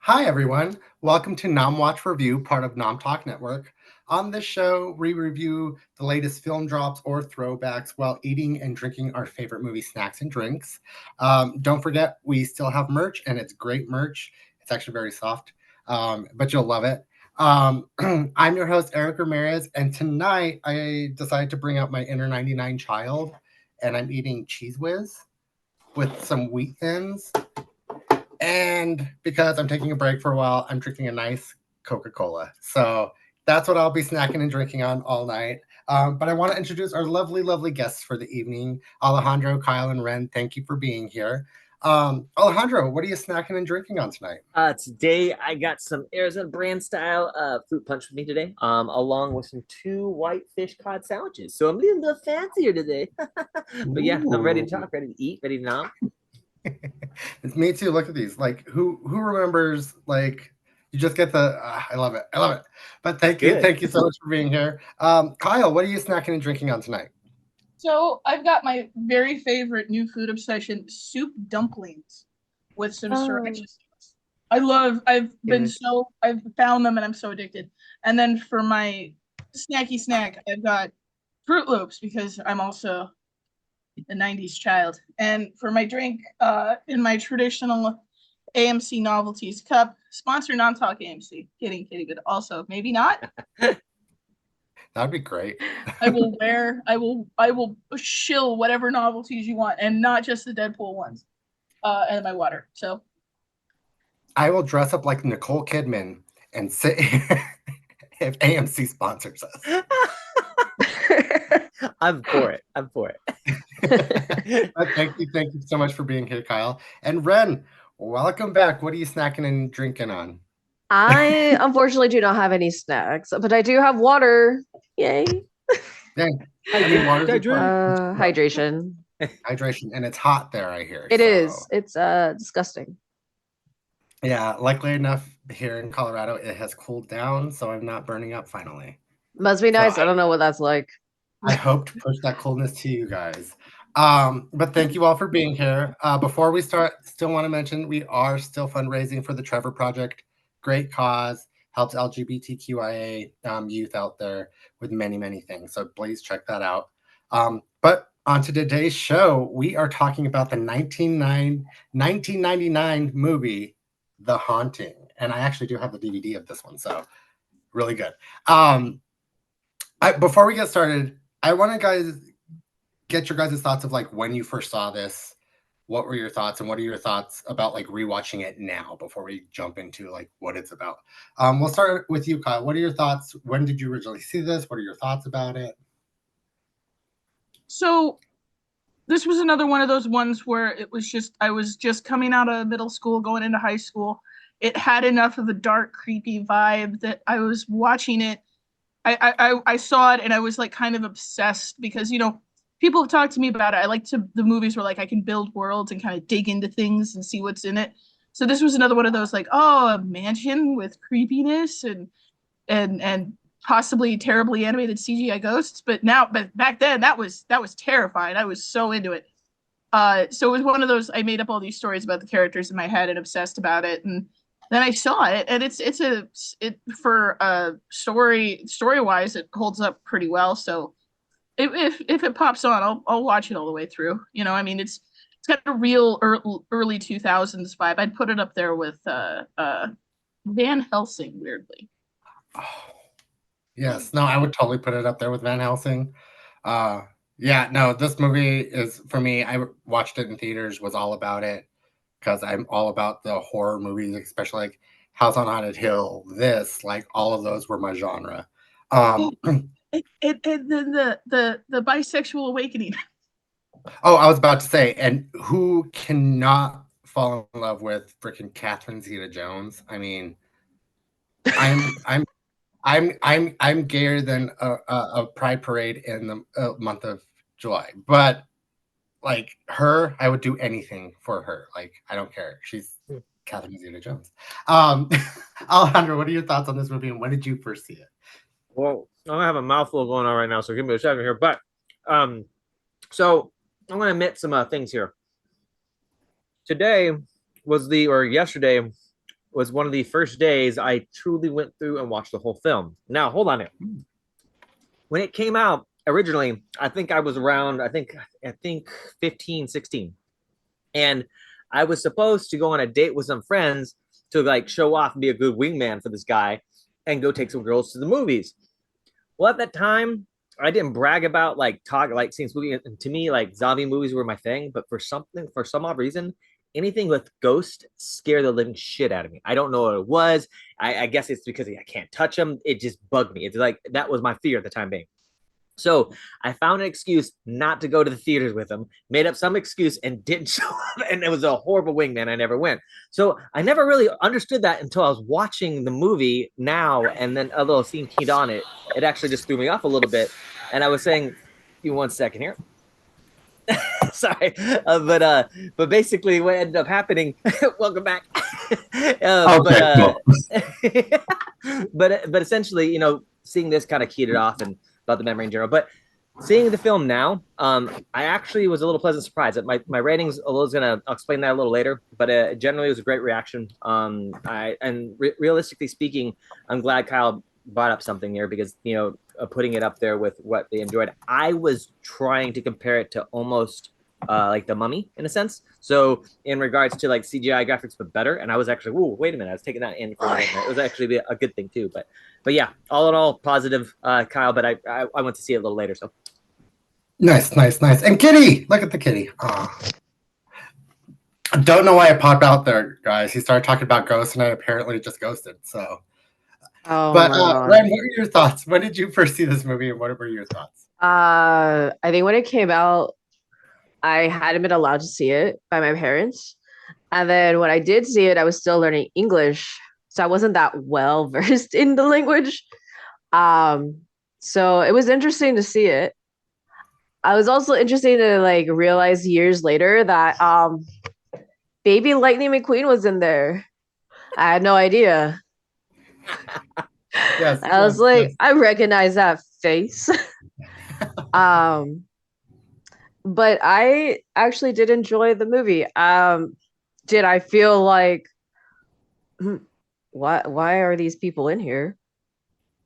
Hi, everyone. Welcome to Nom Watch Review, part of Nom Talk Network. On this show, we review the latest film drops or throwbacks while eating and drinking our favorite movie snacks and drinks. Don't forget, we still have merch, and it's great merch. It's actually very soft, but you'll love it. I'm your host, Erric Ramirez, and tonight I decided to bring out my inner 99 child, and I'm eating Cheese Whiz with some wheat thins. And because I'm taking a break for a while, I'm drinking a nice Coca-Cola. So that's what I'll be snacking and drinking on all night. But I want to introduce our lovely, lovely guests for the evening. Alejandro, Kyle, and Ren, thank you for being here. Alejandro, what are you snacking and drinking on tonight? Today I got some Arizona brand style fruit punch with me today, along with some 2 white fish cod sandwiches. So I'm being a little fancier today. But yeah, I'm ready to talk, ready to eat, ready to nom. It's me too. Look at these. Like who remembers? Like you just get the. I love it. I love it. But thank you so much for being here. Kyle, what are you snacking and drinking on tonight? So I've got my very favorite new food obsession: soup dumplings with some sriracha sauce. I've found them and I'm so addicted. And then for my snacky snack, I've got Fruit Loops because I'm also a 90s child. And for my drink, in my traditional AMC Novelties cup, sponsor Nom Talk AMC. Kidding, but also maybe not. That'd be great. I will shill whatever novelties you want, and not just the Deadpool ones. And my water. So I will dress up like Nicole Kidman and sit if AMC sponsors us. I'm for it. Thank you so much for being here, Kyle. And Ren, welcome back. What are you snacking and drinking on? I unfortunately do not have any snacks, but I do have water. Yay. Yeah. I mean, water hydration. Hydration, and it's hot there, I hear. It is. It's disgusting. Yeah, luckily enough, here in Colorado, it has cooled down, so I'm not burning up finally. Must be nice. I don't know what that's like. I hope to push that coolness to you guys. But thank you all for being here. Before we start, still want to mention we are still fundraising for the Trevor Project. Great cause, helps LGBTQIA youth out there with many, many things. So please check that out. But on to today's show, we are talking about the 1999 movie, The Haunting. And I actually do have the DVD of this one, so really good. Before we get started, I want to get your guys' thoughts of like when you first saw this. What were your thoughts, and what are your thoughts about like rewatching it now before we jump into like what it's about? We'll start with you, Kyle. What are your thoughts? When did you originally see this? What are your thoughts about it? So this was another one of those ones where I was just coming out of middle school, going into high school. It had enough of a dark, creepy vibe that I was watching it. I saw it and I was like kind of obsessed because, people have talked to me about it. The movies where like I can build worlds and kind of dig into things and see what's in it. So this was another one of those like, a mansion with creepiness and possibly terribly animated CGI ghosts. But back then that was terrifying. I was so into it. So it was one of those, I made up all these stories about the characters in my head and obsessed about it. And then I saw it, and story wise, it holds up pretty well. So if it pops on, I'll watch it all the way through. It's got a real early 2000s vibe. I'd put it up there with Van Helsing, weirdly. Oh, yes, no, I would totally put it up there with Van Helsing. Yeah, no, this movie is, for me, I watched it in theaters, was all about it, because I'm all about the horror movies, especially like House on Haunted Hill. Like all of those were my genre. The bisexual awakening. Oh, I was about to say, and who cannot fall in love with freaking Catherine Zeta-Jones? I mean, I'm gayer than a pride parade in the month of July, but like her, I would do anything for her. Like I don't care. She's Catherine Zeta-Jones. Alejandro, what are your thoughts on this movie, and when did you first see it? Well, I'm gonna have a mouthful going on right now, so give me a second here. But so I'm gonna admit some things here. Yesterday was one of the first days I truly went through and watched the whole film. Now, hold on here. When it came out originally, I think I was around, I think 15, 16. And I was supposed to go on a date with some friends to like show off and be a good wingman for this guy and go take some girls to the movies. Well, at that time, I didn't brag about like seeing movies. And to me, like zombie movies were my thing. But for some odd reason, anything with ghosts scare the living shit out of me. I don't know what it was. I guess it's because I can't touch them. It just bugged me. It's like that was my fear at the time being. So I found an excuse not to go to the theaters with him, made up some excuse and didn't show up. And it was a horrible wingman. I never went. So I never really understood that until I was watching the movie now. And then a little scene keyed on it. It actually just threw me off a little bit. And I was saying, give me 1 second here. Sorry. But basically what ended up happening, welcome back. But essentially, you know, seeing this kind of keyed it off and about the memory in general. But seeing the film now, I actually was a little pleasant surprised. My ratings, I'll explain that a little later, but generally it was a great reaction. Realistically speaking, I'm glad Kyle brought up something here because, you know, putting it up there with what they enjoyed. I was trying to compare it to almost like The Mummy in a sense. So in regards to like CGI graphics, but better. And I was actually, whoa, wait a minute. I was taking that in for a minute. It was actually a good thing too. But yeah, all in all, positive, Kyle. But I went to see it a little later. So nice. And Kitty, look at the kitty. Oh. I don't know why it popped out there, guys. He started talking about ghosts, and I apparently just ghosted. So, Ren, what were your thoughts? When did you first see this movie, and what were your thoughts? I think when it came out, I hadn't been allowed to see it by my parents. And then when I did see it, I was still learning English. So I wasn't that well versed in the language. So it was interesting to see it. I was also interested to like realize years later that baby Lightning McQueen was in there. I had no idea. I was like, I recognize that face. But I actually did enjoy the movie. Did I feel like, why are these people in here?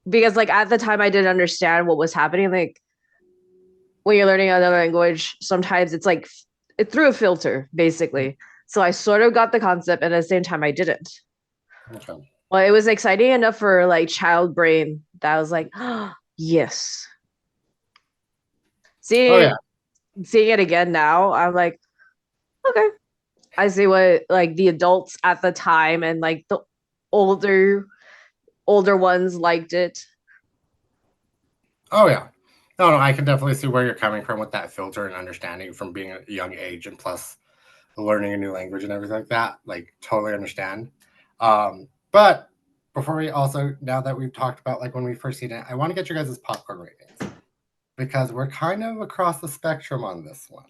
Because like at the time I didn't understand what was happening. Like when you're learning another language, sometimes it's like it through a filter, basically. So I sort of got the concept, and at the same time I didn't. Okay. Well, it was exciting enough for like child brain that I was like, oh, yes. Seeing it again now, I'm like, okay. I see what like the adults at the time and like the older ones liked it. Oh yeah. No, I can definitely see where you're coming from with that filter and understanding from being a young age and plus learning a new language and everything like that. Like totally understand. But before we also, now that we've talked about like when we first seen it, I want to get your guys' popcorn ratings because we're kind of across the spectrum on this one.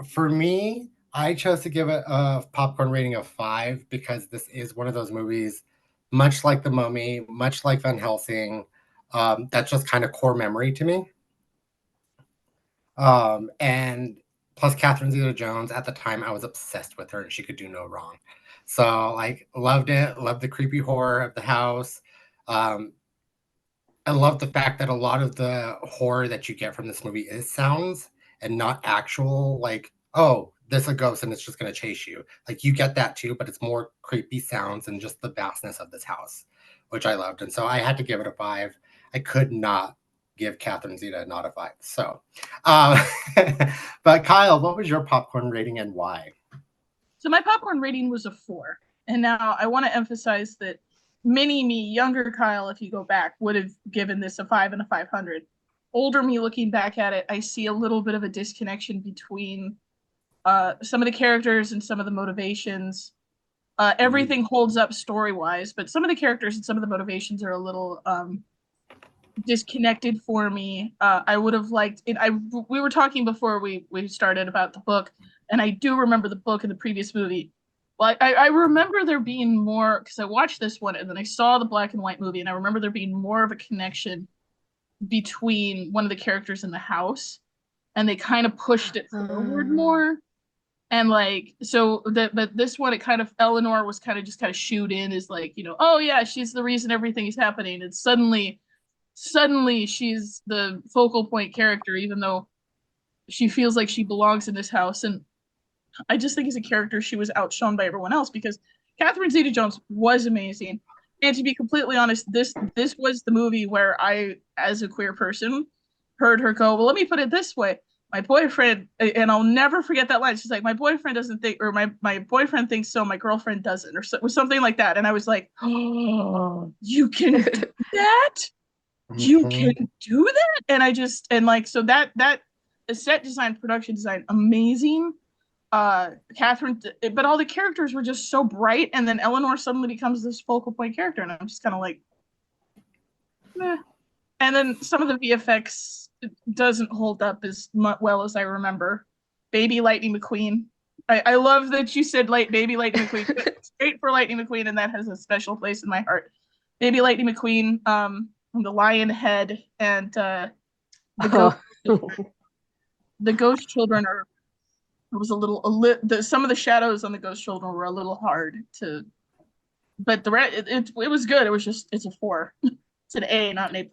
For me, I chose to give it a popcorn rating of 5 because this is one of those movies, much like The Mummy, much like Van Helsing, that's just kind of core memory to me. And plus Catherine Zeta-Jones, at the time, I was obsessed with her and she could do no wrong. So, like, loved it. Loved the creepy horror of the house. I love the fact that a lot of the horror that you get from this movie is sounds and not actual, like, oh, there's a ghost and it's just going to chase you. Like, you get that too, but it's more creepy sounds and just the vastness of this house, which I loved. And so I had to give it a 5. I could not give Catherine Zeta not a 5. So, but Kyle, what was your popcorn rating and why? So my popcorn rating was a 4. And now I want to emphasize that mini me, younger Kyle, if you go back, would have given this a 5 and a 500. Older me looking back at it, I see a little bit of a disconnection between some of the characters and some of the motivations. Everything holds up story-wise, but some of the characters and some of the motivations are a little disconnected for me. I would have liked it. We were talking before we started about the book, and I do remember the book in the previous movie. Well, I remember there being more, because I watched this one and then I saw the black and white movie, and I remember there being more of a connection between one of the characters in the house, and they kind of pushed it forward more. And like, so that, but this one, it kind of, Eleanor was kind of shooed in as like, oh yeah, she's the reason everything is happening. And suddenly she's the focal point character, even though she feels like she belongs in this house. And I just think as a character, she was outshone by everyone else because Catherine Zeta-Jones was amazing. And to be completely honest, this was the movie where I, as a queer person, heard her go, well, let me put it this way. My boyfriend, and I'll never forget that line. She's like, my boyfriend doesn't think, or my boyfriend thinks so, my girlfriend doesn't, or something like that. And I was like, oh, you can do that? You can do that? And I just, and like, so that set design, production design, amazing. Catherine, but all the characters were just so bright, and then Eleanor suddenly becomes this focal point character, and I'm just kind of like, meh. And then some of the VFX doesn't hold up as well as I remember. Baby Lightning McQueen. I love that you said Baby Lightning McQueen. Straight for Lightning McQueen, and that has a special place in my heart. Baby Lightning McQueen, the lion head, and the ghost children. The ghost children are. It was some of the shadows on the ghost children were a little hard to, but the rest it was good. It was just, it's a 4. It's an A, not an A+.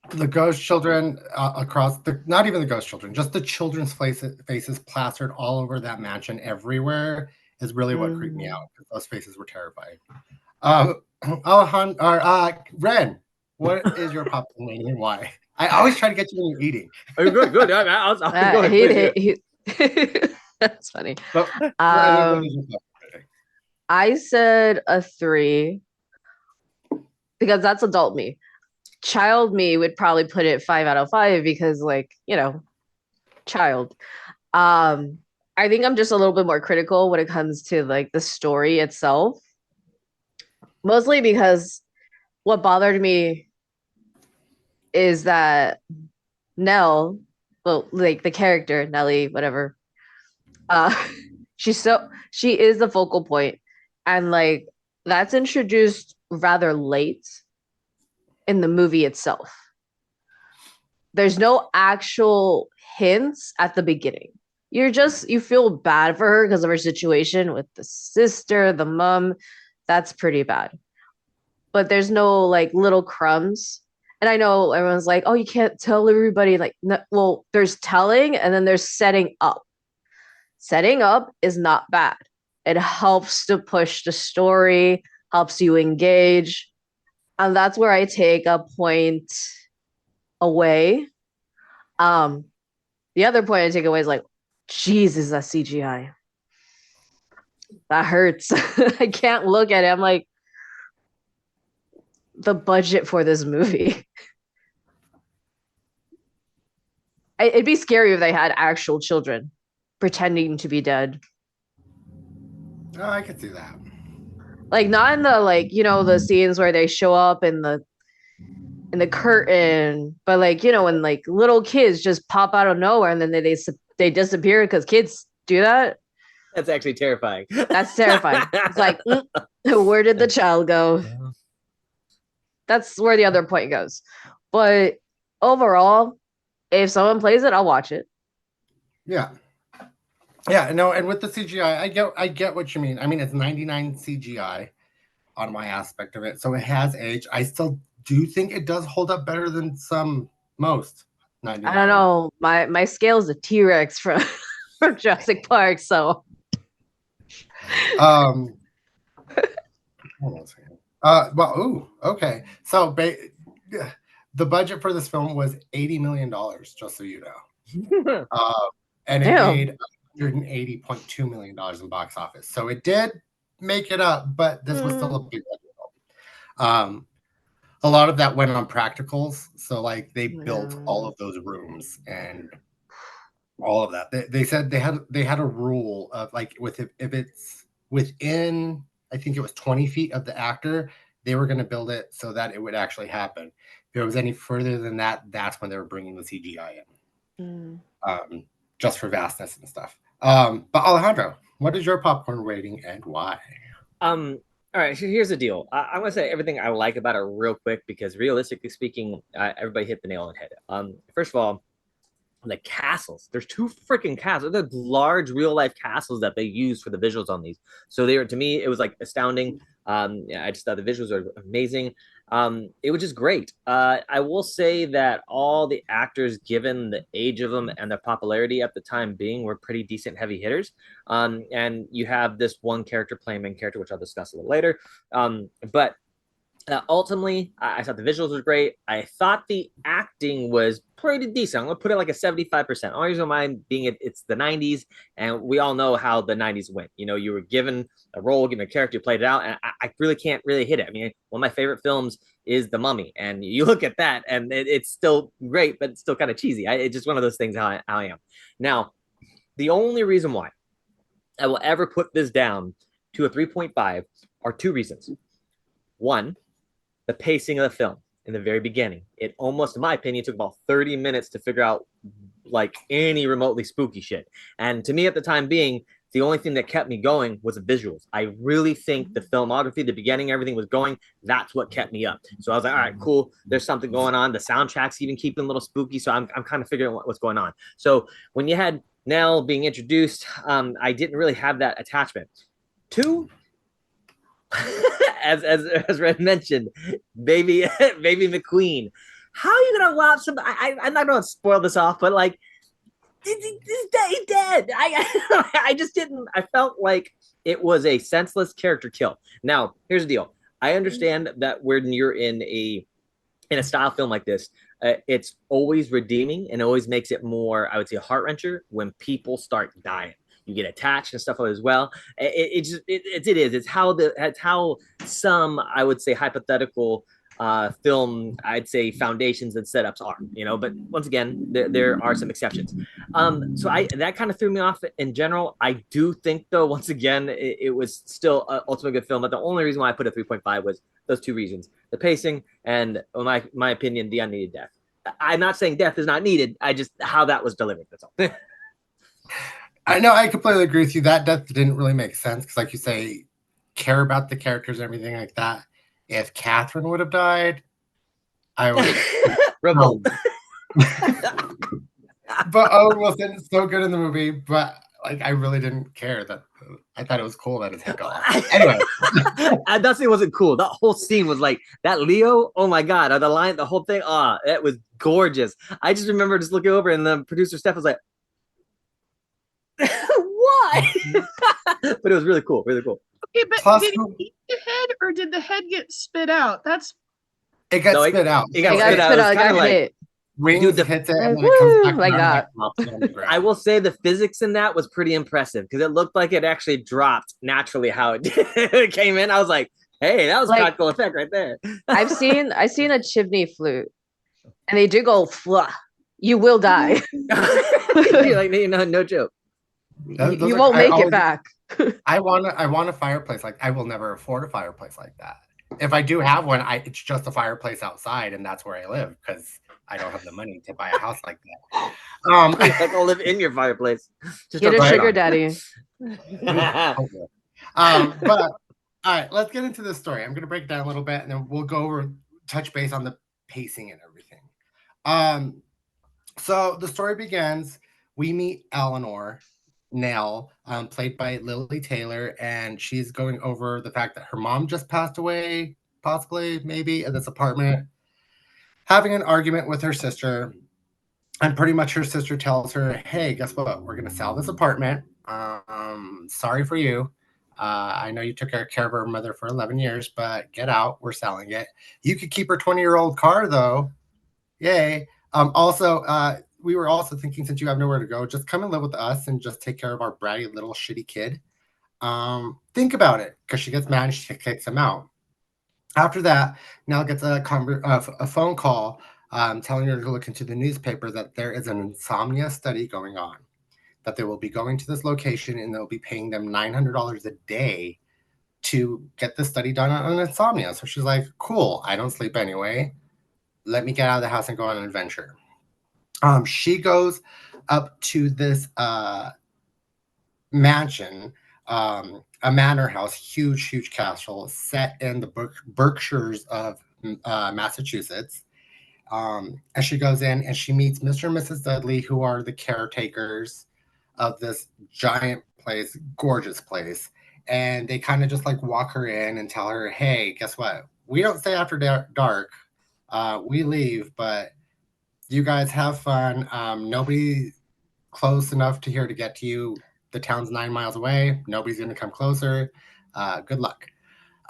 The ghost children across the, not even the ghost children, just the children's faces plastered all over that mansion everywhere is really what creeped me out. Those faces were terrifying. Alejandro, Ren, what is your popcorn rating and why? I always try to get you when you're eating. Oh, good. I'll go ahead. That's funny. But, I said a 3 because that's adult me. Child me would probably put it 5 out of 5 because, like, child. I think I'm just a little bit more critical when it comes to like the story itself. Mostly because what bothered me is that Nell, well, like the character, Nellie, whatever, she is the focal point, and like that's introduced rather late in the movie itself. There's no actual hints at the beginning. You feel bad for her because of her situation with the sister, the mom. That's pretty bad. But there's no like little crumbs. And I know everyone's like, oh, you can't tell everybody. Like, no, well, there's telling and then there's setting up. Setting up is not bad. It helps to push the story, helps you engage. And that's where I take a point away. The other point I take away is like, Jesus, that CGI. That hurts. I can't look at it. I'm like, the budget for this movie. It'd be scary if they had actual children pretending to be dead. Oh, I could see that. Like, not in the, like, the scenes where they show up in the curtain, but like, when like little kids just pop out of nowhere and then they disappear because kids do that. That's actually terrifying. That's terrifying. It's like, where did the child go? That's where the other point goes. But overall, if someone plays it, I'll watch it. Yeah. Yeah, no, and with the CGI, I get what you mean. I mean, it's 99 CGI on my aspect of it, so it has aged. I still do think it does hold up better than most 99. I don't know. My scale is a T-Rex from Jurassic Park, so. Hold on a second. Okay. So the budget for this film was $80 million, just so you know. And it made $180.2 million in box office. So it did make it up, but this was still a big budget. A lot of that went on practicals. So like they built all of those rooms and all of that. They said they had a rule of like if it's within, I think it was 20 feet of the actor, they were going to build it so that it would actually happen. If it was any further than that, that's when they were bringing the CGI in, just for vastness and stuff. But Alejandro, what is your popcorn rating and why? All right, so here's the deal. I'm going to say everything I like about it real quick because realistically speaking, everybody hit the nail on the head. First of all, the castles. There's 2 freaking castles. They're large real life castles that they use for the visuals on these. So they were, to me, it was like astounding. Yeah, I just thought the visuals are amazing. It was just great. I will say that all the actors, given the age of them and their popularity at the time being, were pretty decent heavy hitters. And you have this one character playing main character, which I'll discuss a little later. But ultimately, I thought the visuals were great. I thought the acting was pretty decent. I'm going to put it like a 75%. Only reason why I'm being it's the 90s, and we all know how the 90s went. You know, you were given a role, given a character, you played it out, and I really can't really hit it. I mean, one of my favorite films is The Mummy, and you look at that, and it's still great, but it's still kind of cheesy. It's just one of those things how I am. Now, the only reason why I will ever put this down to a 3.5 are 2 reasons. One, the pacing of the film in the very beginning. It almost, in my opinion, took about 30 minutes to figure out like any remotely spooky shit. And to me at the time being, the only thing that kept me going was the visuals. I really think the filmography, the beginning, everything was going. That's what kept me up. So I was like, all right, cool. There's something going on. The soundtrack's even keeping a little spooky. So I'm kind of figuring out what's going on. So when you had Nell being introduced, I didn't really have that attachment. 2, as Red mentioned, baby McQueen. How are you gonna lop some? I'm not gonna spoil this off, but like, he's dead. I just didn't. I felt like it was a senseless character kill. Now, here's the deal. I understand that when you're in a style film like this, it's always redeeming and always makes it more, I would say, heart wrencher when people start dying. You get attached and stuff as well. It's how some, I would say, hypothetical film, I'd say, foundations and setups are, you know. But once again, there are some exceptions. So that kind of threw me off in general. I do think, though, once again, it was still an ultimately good film. But the only reason why I put a 3.5 was those 2 reasons: the pacing and, my opinion, the unneeded death. I'm not saying death is not needed. I just how that was delivered. That's all. I know, I completely agree with you. That death didn't really make sense because, like you say, care about the characters and everything like that. If Catherine would have died, I would. Revolt. But Owen Wilson is so good in the movie, but like I really didn't care that. I thought it was cool that his head got off. Anyway, that scene wasn't cool. That whole scene was like that. Leo, oh my god, the line, the whole thing. It was gorgeous. I just remember just looking over, and the producer Steph was like, "Why?" But it was really cool, really cool. Okay, but Plus, did he eat the head, or did the head get spit out? It got spit out. It got spit out. It was kind of like wings hits it, and then woo, it comes back like that. I will say the physics in that was pretty impressive because it looked like it actually dropped naturally how it came in. I was like, hey, that was practical effect right there. I've seen a chimney flute, and they do go flah. You will die. Like, no joke. You won't make it back. I want a fireplace. Like, I will never afford a fireplace like that. If I do have one, it's just a fireplace outside, and that's where I live because I don't have the money to buy a house like that. Like I'll live in your fireplace. Just get a sugar daddy. But all right, let's get into this story. I'm going to break it down a little bit, and then we'll go over, touch base on the pacing and everything. So the story begins. We meet Eleanor Nell, played by Lily Taylor, and she's going over the fact that her mom just passed away, possibly, maybe, in this apartment, having an argument with her sister. And pretty much her sister tells her, hey, guess what? We're going to sell this apartment. Sorry for you. I know you took care of her mother for 11 years, but get out. We're selling it. You could keep her 20-year-old car, though. Yay. We were also thinking, since you have nowhere to go, just come and live with us and just take care of our bratty little shitty kid. Think about it, because she gets mad and she kicks him out. After that, Nell gets a phone call telling her to look into the newspaper that there is an insomnia study going on, that they will be going to this location and they'll be paying them $900 a day to get the study done on insomnia. So she's like, cool, I don't sleep anyway. Let me get out of the house and go on an adventure. She goes up to this mansion, a manor house, huge castle set in the Berkshires of Massachusetts. And she goes in and she meets Mr. and Mrs. Dudley, who are the caretakers of this giant place, gorgeous place. And they kind of just like walk her in and tell her, hey, guess what? We don't stay after dark. We leave, but you guys have fun. Nobody close enough to here to get to you. The town's 9 miles away. Nobody's going to come closer. Good luck.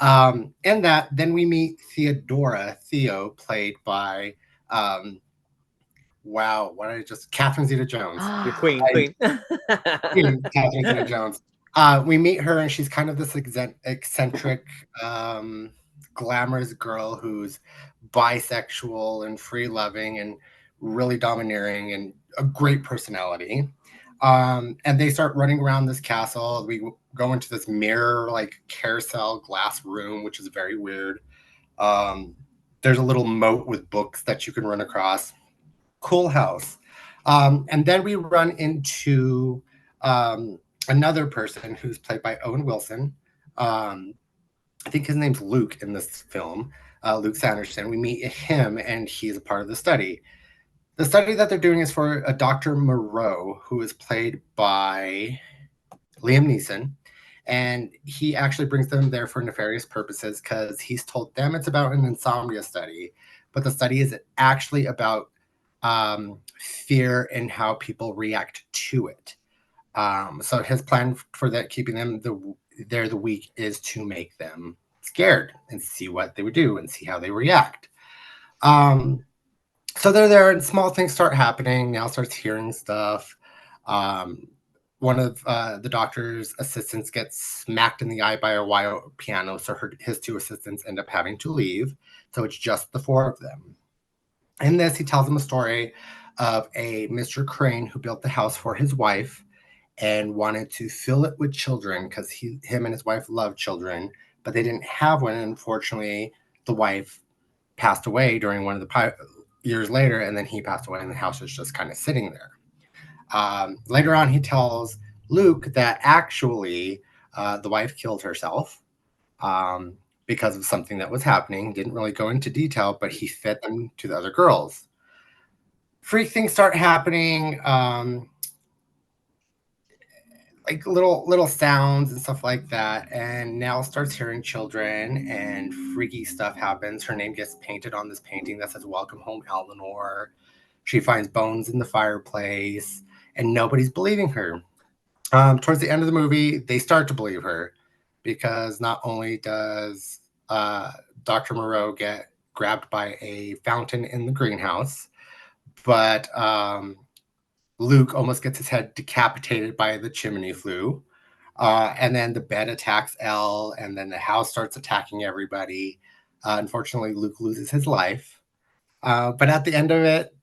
And that, then we meet Theo, played by, Catherine Zeta-Jones. Your queen. Catherine Zeta-Jones. We meet her, and she's kind of this eccentric, glamorous girl who's bisexual and free-loving and really domineering and a great personality. And they start running around this castle. We go into this mirror, like carousel glass room, which is very weird. There's a little moat with books that you can run across. Cool house. And then we run into another person who's played by Owen Wilson. I think his name's Luke in this film, Luke Sanderson. We meet him, and he's a part of the study. The study that they're doing is for a Dr. Moreau, who is played by Liam Neeson. And he actually brings them there for nefarious purposes because he's told them it's about an insomnia study. But the study is actually about fear and how people react to it. So his plan for that, keeping them there the week, is to make them scared and see what they would do and see how they react. So they're there, and small things start happening. Nell starts hearing stuff. One of the doctor's assistants gets smacked in the eye by a wire piano, so his two assistants end up having to leave. So it's just the four of them. In this, he tells them a story of a Mr. Crane who built the house for his wife and wanted to fill it with children because him and his wife loved children, but they didn't have one. Unfortunately, the wife passed away during one of the years later, and then he passed away, and the house was just kind of sitting there. Later on, he tells Luke that actually the wife killed herself because of something that was happening. Didn't really go into detail, but he fed them to the other girls. Freak things start happening, like little sounds and stuff like that. And Nell starts hearing children, and freaky stuff happens. Her name gets painted on this painting that says "Welcome Home, Eleanor." She finds bones in the fireplace, and nobody's believing her. Towards the end of the movie, they start to believe her because not only does Dr. Moreau get grabbed by a fountain in the greenhouse, but Luke almost gets his head decapitated by the chimney flue. And then the bed attacks Elle, and then the house starts attacking everybody. Unfortunately, Luke loses his life. But at the end of it,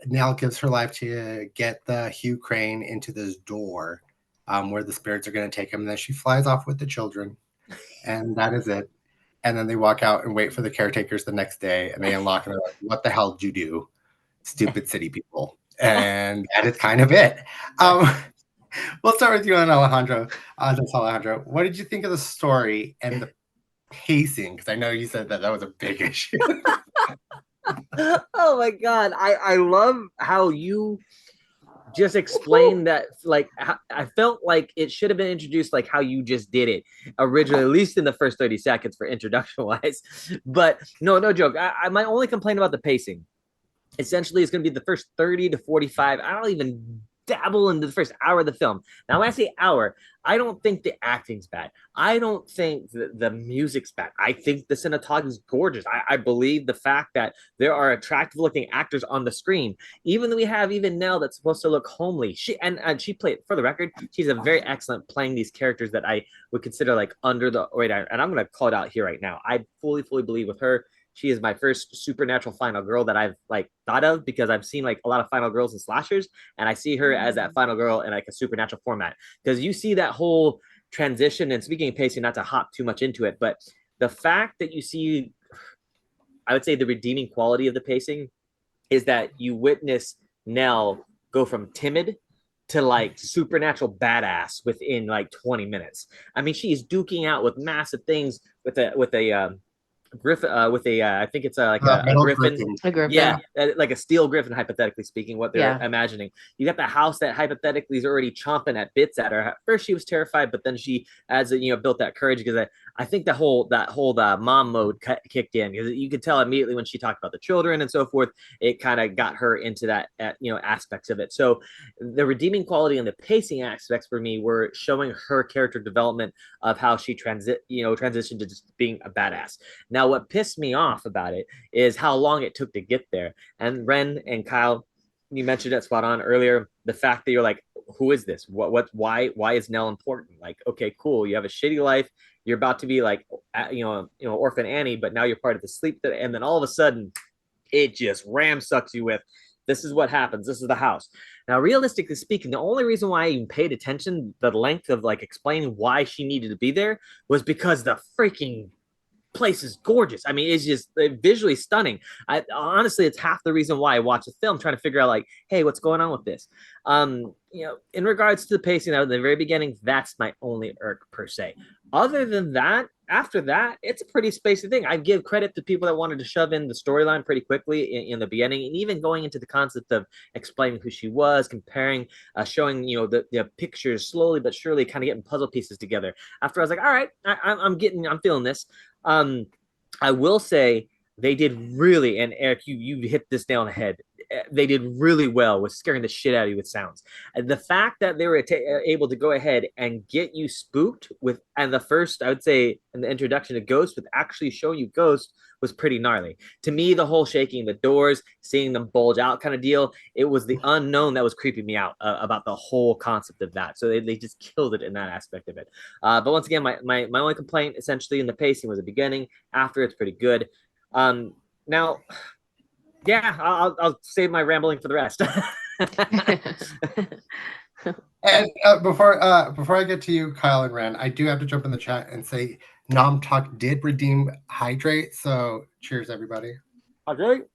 Nell gives her life to get the Hugh Crane into this door where the spirits are going to take him. And then she flies off with the children. And that is it. And then they walk out and wait for the caretakers the next day. And they unlock and they're like, what the hell did you do? Stupid city people. And that is kind of it. We'll start with you on Alejandro. Alejandro, what did you think of the story and the pacing? Because I know you said that was a big issue. Oh my God. I love how you just explained that. Like, I felt like it should have been introduced like how you just did it originally, at least in the first 30 seconds for introduction wise. But no joke. My only complaint about the pacing essentially is going to be the first 30 to 45. I don't even dabble into the first hour of the film. Now, when I say hour, I don't think the acting's bad. I don't think the music's bad. I think the cinematography is gorgeous. I believe the fact that there are attractive looking actors on the screen, even though we have Nell that's supposed to look homely. She played, for the record, she's a very excellent playing these characters that I would consider like under the, and I'm going to call it out here right now. I fully believe with her. She is my first supernatural final girl that I've like thought of, because I've seen like a lot of final girls and slashers, and I see her as that final girl in like a supernatural format, because you see that whole transition. And speaking of pacing, not to hop too much into it, but the fact that you see, I would say the redeeming quality of the pacing is that you witness Nell go from timid to like supernatural badass within like 20 minutes. I mean, she's duking out with massive things with a griffin with a I think it's like a Metal griffin. griffin. A griffin. Yeah, like a steel griffin, hypothetically speaking, what they're Yeah. imagining. You got the house that hypothetically is already chomping at bits at her. At first, she was terrified, but then she, as built that courage, because I think that whole mom mode kicked in, because you could tell immediately when she talked about the children and so forth. It kind of got her into that aspects of it. So the redeeming quality and the pacing aspects for me were showing her character development of how she transitioned to just being a badass. Now, what pissed me off about it is how long it took to get there. And Ren and Kyle, you mentioned it spot on earlier. The fact that you're like, who is this? Why is Nell important? Like, okay, cool. You have a shitty life. You're about to be like, orphan Annie, but now you're part of the sleep. And then all of a sudden, it just sucks you with, this is what happens. This is the house. Now, realistically speaking, the only reason why I even paid attention, the length of like explaining why she needed to be there, was because the freaking place is gorgeous. I mean, it's just visually stunning. Honestly, it's half the reason why I watch the film, trying to figure out like, hey, what's going on with this? In regards to the pacing at the very beginning, that's my only irk per se. Other than that, after that, it's a pretty spacey thing. I give credit to people that wanted to shove in the storyline pretty quickly in the beginning, and even going into the concept of explaining who she was, comparing, showing the pictures slowly but surely, kind of getting puzzle pieces together. After I was like, all right, I'm feeling this. I will say they did really, and Eric, you hit this nail on the head. They did really well with scaring the shit out of you with sounds. And the fact that they were able to go ahead and get you spooked with, and the first, I would say, in the introduction to Ghost, with actually showing you Ghost, was pretty gnarly. To me, the whole shaking the doors, seeing them bulge out kind of deal, it was the unknown that was creeping me out about the whole concept of that. So they just killed it in that aspect of it. But once again, my only complaint essentially in the pacing was the beginning. After, it's pretty good. Now, yeah, I'll save my rambling for the rest. And before I get to you, Kyle and Ren, I do have to jump in the chat and say Nom Talk did redeem Hydrate. So cheers, everybody. Hydrate.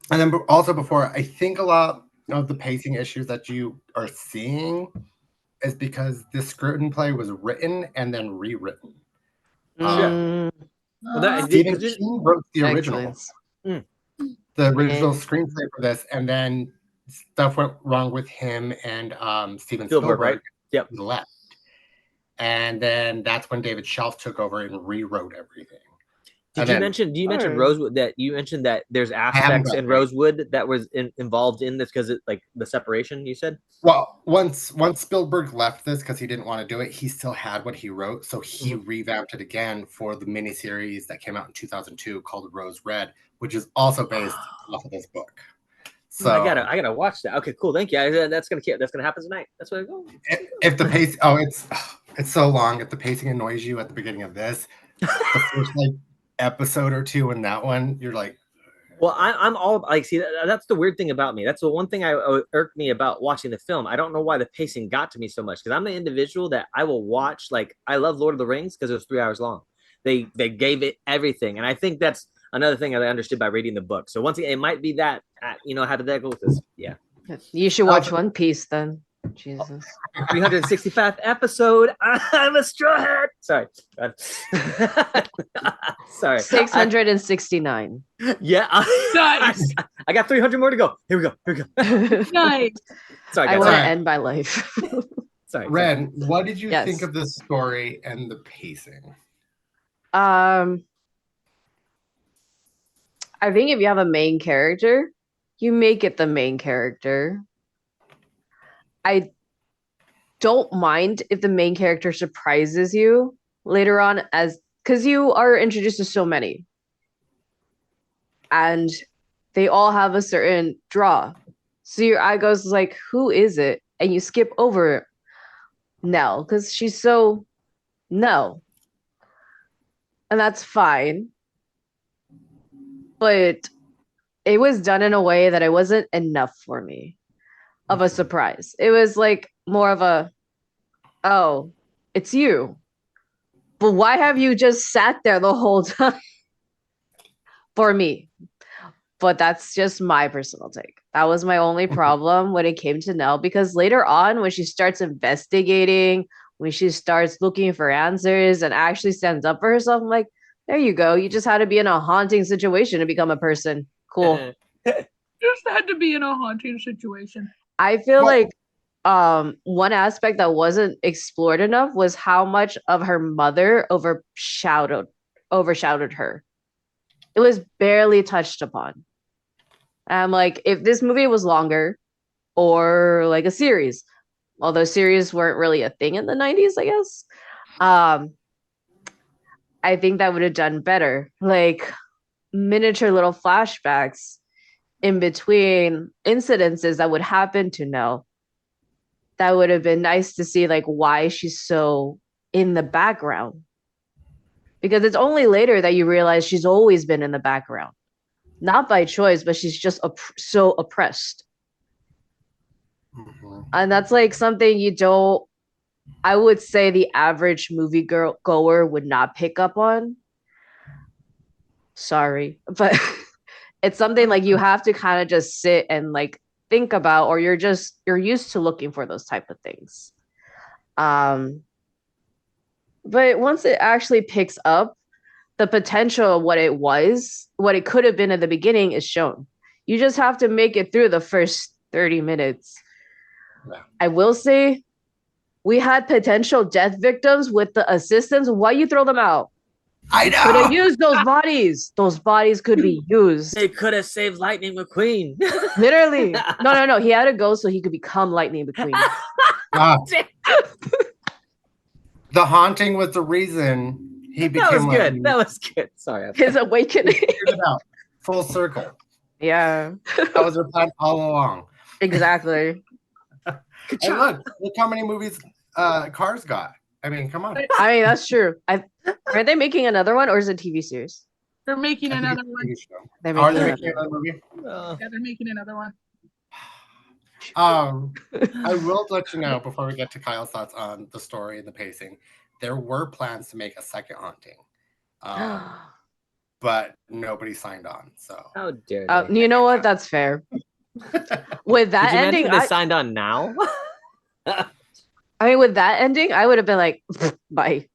And then also before, I think a lot of the pacing issues that you are seeing is because this screenplay was written and then rewritten. Stephen King wrote the original. The original screenplay for this, and then stuff went wrong with him and Steven Spielberg, right? Yep. Left. And then that's when David Shelf took over and rewrote everything. Did you mention Rosewood? That you mentioned that there's aspects in Rosewood that was involved in this because it, like the separation you said? Well, once Spielberg left this because he didn't want to do it, he still had what he wrote, so he revamped it again for the miniseries that came out in 2002 called Rose Red, which is also based off of this book. So I gotta watch that. Okay, cool. Thank you. That's gonna happen tonight. That's what I go. If the pace, it's so long. If the pacing annoys you at the beginning of this, the first episode or two in that one, you're like, well, I'm all like, see, that's the weird thing about me. That's the one thing I irked me about watching the film. I don't know why the pacing got to me so much, because I'm the individual that I will watch. Like, I love Lord of the Rings because it was 3 hours long. They gave it everything, and I think that's another thing that I understood by reading the book. So once again, it might be that hypothetical with this. Yeah, you should watch One Piece then. Jesus. 365th episode. I'm a straw hat. Sorry. Sorry. 669. Yeah. Nice. I got 300 more to go. Here we go. Nice. Sorry, guys. I want to end my life. Sorry. Ren, what did you think of the story and the pacing? I think if you have a main character, you make it the main character. I don't mind if the main character surprises you later on, because you are introduced to so many. And they all have a certain draw. So your eye goes like, who is it? And you skip over Nell, because she's so Nell. And that's fine. But it was done in a way that it wasn't enough for me of a surprise. It was like more of a, oh, it's you. But why have you just sat there the whole time? For me. But that's just my personal take. That was my only problem when it came to Nell, because later on, when she starts investigating when she starts looking for answers and actually stands up for herself, I'm like, there you go. You just had to be in a haunting situation to become a person. Cool. Just had to be in a haunting situation. I feel like one aspect that wasn't explored enough was how much of her mother overshadowed her. It was barely touched upon. And I'm like, if this movie was longer or like a series, although series weren't really a thing in the 90s, I guess, I think that would have done better. Like miniature little flashbacks in between incidences that would happen to Nell. That would have been nice to see, like, why she's so in the background. Because it's only later that you realize she's always been in the background. Not by choice, but she's just so oppressed. Mm-hmm. And that's like something I would say the average movie goer would not pick up on. Sorry, but it's something like you have to kind of just sit and like think about, or you're used to looking for those type of things. But once it actually picks up, the potential of what it could have been at the beginning is shown. You just have to make it through the first 30 minutes. Yeah. I will say we had potential death victims with the assistants. Why you throw them out? I know. Could have used those bodies. Those bodies could be used. They could have saved Lightning McQueen. Literally. No. He had to go so he could become Lightning McQueen. The haunting was the reason he became. That was good. That was good. Sorry. His awakening. Full circle. Yeah. That was their plan all along. Exactly. And look how many movies Cars got. I mean, come on. I mean, that's true. Are they making another one or is it a TV series? They're making another one. Are they making another movie? Yeah, they're making another one. I will let you know before we get to Kyle's thoughts on the story and the pacing. There were plans to make a second haunting, but nobody signed on. So how dare they? You know what? That's fair. With that ending, they signed on now. I mean, with that ending, I would have been like, bye.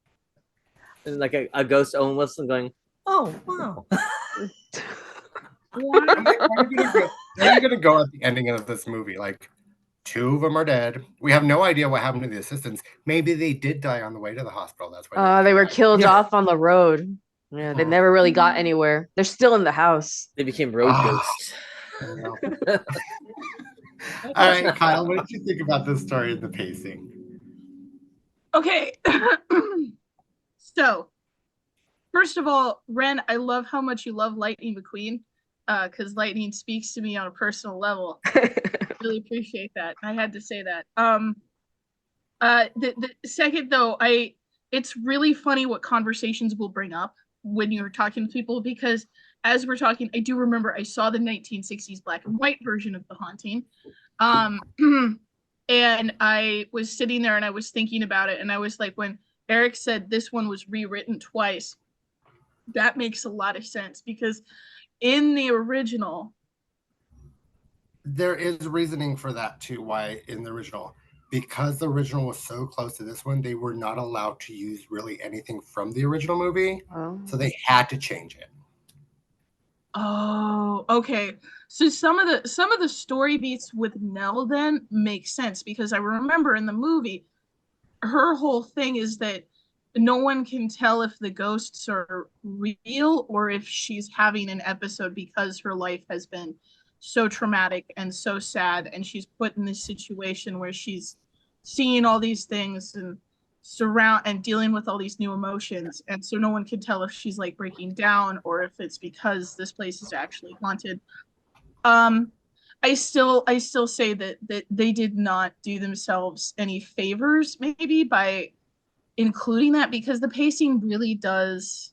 And like a ghost Owen Wilson going, oh wow. Where are you gonna go at the ending of this movie? Like, 2 of them are dead. We have no idea what happened to the assistants. Maybe they did die on the way to the hospital. That's why they were killed off on the road. Yeah, they never really got anywhere. They're still in the house. They became road ghosts. All right, Kyle, what did you think about this story and the pacing? Okay. So, first of all, Ren, I love how much you love Lightning McQueen, because Lightning speaks to me on a personal level. Really appreciate that. I had to say that. The second though, it's really funny what conversations will bring up when you're talking to people, because as we're talking, I do remember I saw the 1960s black and white version of The Haunting. And I was sitting there and I was thinking about it, and I was like, when Erric said this one was rewritten twice, that makes a lot of sense, because in the original, there is reasoning for that too. Why in the original? Because the original was so close to this one, they were not allowed to use really anything from the original movie. So they had to change it. Oh, okay. So some of the story beats with Nell then make sense, because I remember in the movie, her whole thing is that no one can tell if the ghosts are real or if she's having an episode, because her life has been so traumatic and so sad, and she's put in this situation where she's seeing all these things and dealing with all these new emotions, and so no one can tell if she's like breaking down or if it's because this place is actually haunted. I still say that they did not do themselves any favors maybe by including that, because the pacing really does.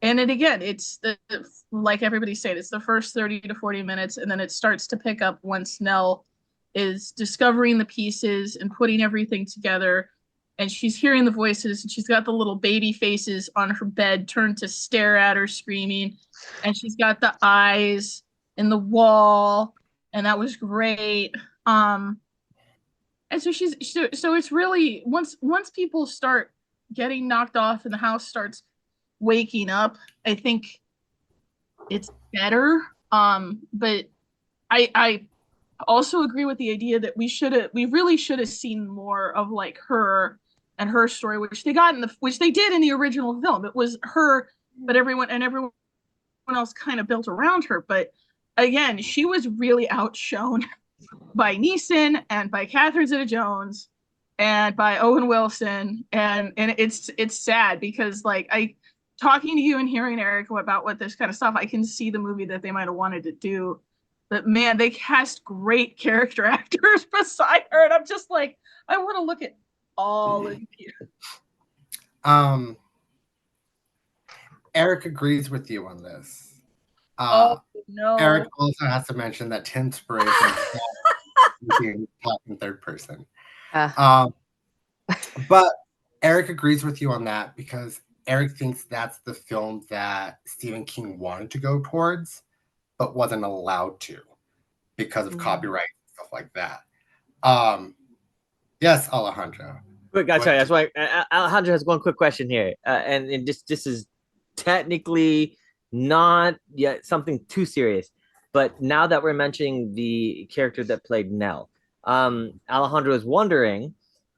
And it's like everybody said, it's the first 30 to 40 minutes, and then it starts to pick up once Nell is discovering the pieces and putting everything together, and she's hearing the voices, and she's got the little baby faces on her bed turned to stare at her screaming, and she's got the eyes in the wall, and that was great. And so so it's really once people start getting knocked off and the house starts waking up, I think it's better. But I also agree with the idea that we really should have seen more of like her and her story, which they did in the original film. It was her, but everyone else kind of built around her. But again, she was really outshone by Neeson and by Catherine Zeta-Jones and by Owen Wilson, and it's sad because like talking to you and hearing Eric about what this kind of stuff, I can see the movie that they might have wanted to do. But man, they cast great character actors beside her, and I'm just like, I want to look at all of you. Eric agrees with you on this. Oh no! Eric also has to mention that Tim Spurrier is talking third person. But Eric agrees with you on that because Eric thinks that's the film that Stephen King wanted to go towards, but wasn't allowed to because of copyright and stuff like that. Yes, Alejandro. Quick, gotcha. That's why Alejandro has one quick question here, and this is technically not yet something too serious, but now that we're mentioning the character that played Nell, Alejandro is wondering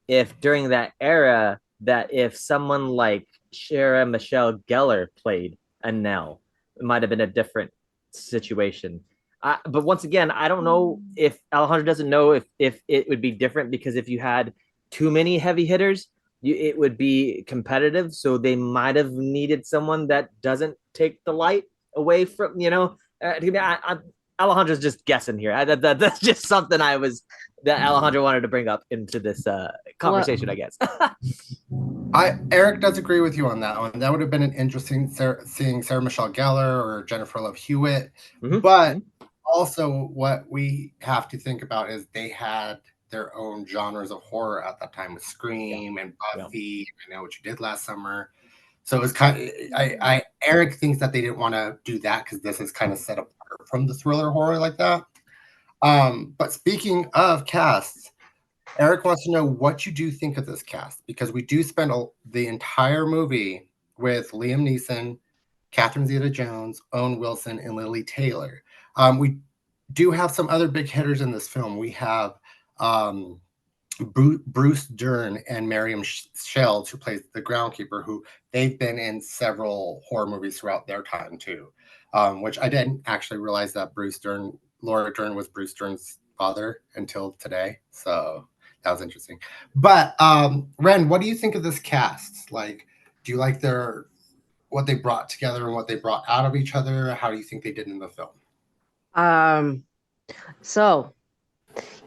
if during that era that if someone like Sarah Michelle Gellar played a Nell, it might have been a different situation. But once again, I don't know if Alejandro doesn't know if it would be different because if you had too many heavy hitters, it would be competitive. So they might have needed someone that doesn't take the light away from, Alejandro's just guessing here. That's just something that Alejandro wanted to bring up into this conversation, I guess. Eric does agree with you on that one. That would have been an interesting seeing Sarah Michelle Gellar or Jennifer Love Hewitt. But also what we have to think about is they had their own genres of horror at that time with Scream and Buffy. I Know What You Did Last Summer. So it was kind of, Eric thinks that they didn't want to do that because this is kind of set apart from the thriller horror like that. But speaking of casts, Eric wants to know what you do think of this cast because we do spend the entire movie with Liam Neeson, Catherine Zeta-Jones, Owen Wilson, and Lily Taylor. We do have some other big hitters in this film. We have Bruce Dern and Miriam Shells, who plays the groundkeeper, who they've been in several horror movies throughout their time too, which I didn't actually realize that Laura Dern was Bruce Dern's father until today. So that was interesting. But Ren, what do you think of this cast? Like, do you like what they brought together and what they brought out of each other? How do you think they did in the film? So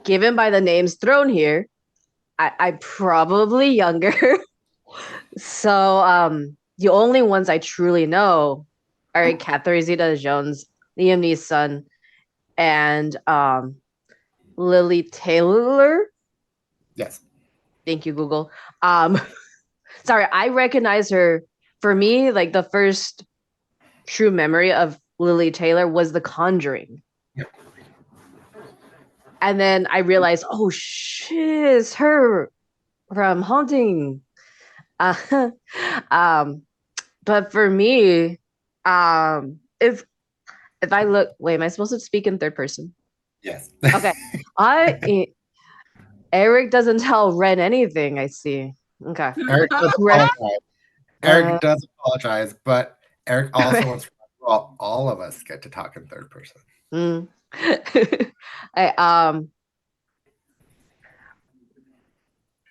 given by the names thrown here, I'm probably younger. So the only ones I truly know are Catherine Zeta-Jones, Liam Neeson, and Lily Taylor. Yes. Thank you, Google. Sorry, I recognize her. For me, like the first true memory of Lily Taylor was The Conjuring. Yep. And then I realized, oh shit, it's her from Haunting. But for me, if I look, wait, am I supposed to speak in third person? Yes. Okay. Eric doesn't tell Ren anything, I see. Okay. Eric does apologize. Eric does apologize, but Eric also wants to all of us get to talk in third person.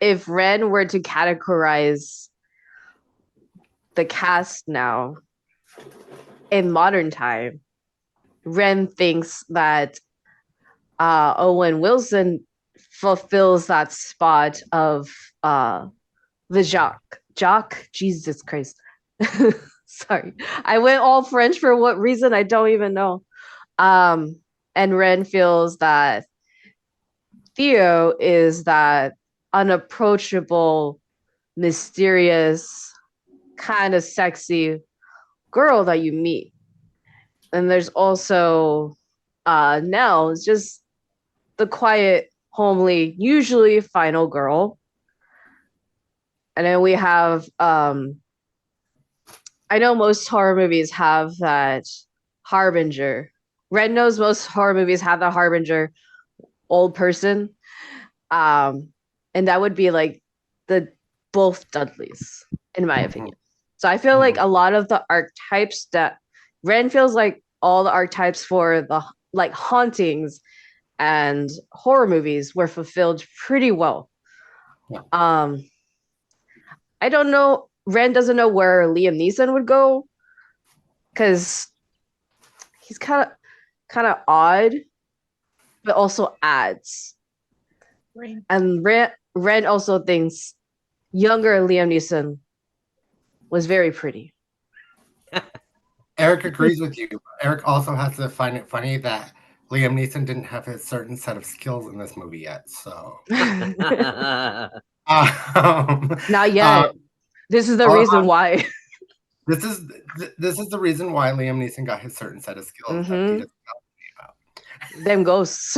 If Ren were to categorize the cast now in modern time, Ren thinks that Owen Wilson fulfills that spot of the Jock, Jesus Christ. Sorry. I went all French for what reason, I don't even know. And Ren feels that Theo is that unapproachable, mysterious, kind of sexy girl that you meet. And there's also Nell, just the quiet homely, usually final girl. And then we have I know most horror movies have that harbinger. Red knows most horror movies have the harbinger old person. And that would be like the both Dudleys, in my opinion. So I feel like a lot of the archetypes that Ren feels like all the archetypes for the like hauntings and horror movies were fulfilled pretty well. Yeah. I don't know. Ren doesn't know where Liam Neeson would go because he's kind of odd, but also adds. Rain. And Ren also thinks younger Liam Neeson was very pretty. Eric agrees with you. Eric also has to find it funny that Liam Neeson didn't have his certain set of skills in this movie yet. So Not yet. This is the reason why. This is the reason why Liam Neeson got his certain set of skills that he doesn't know about. Them ghosts.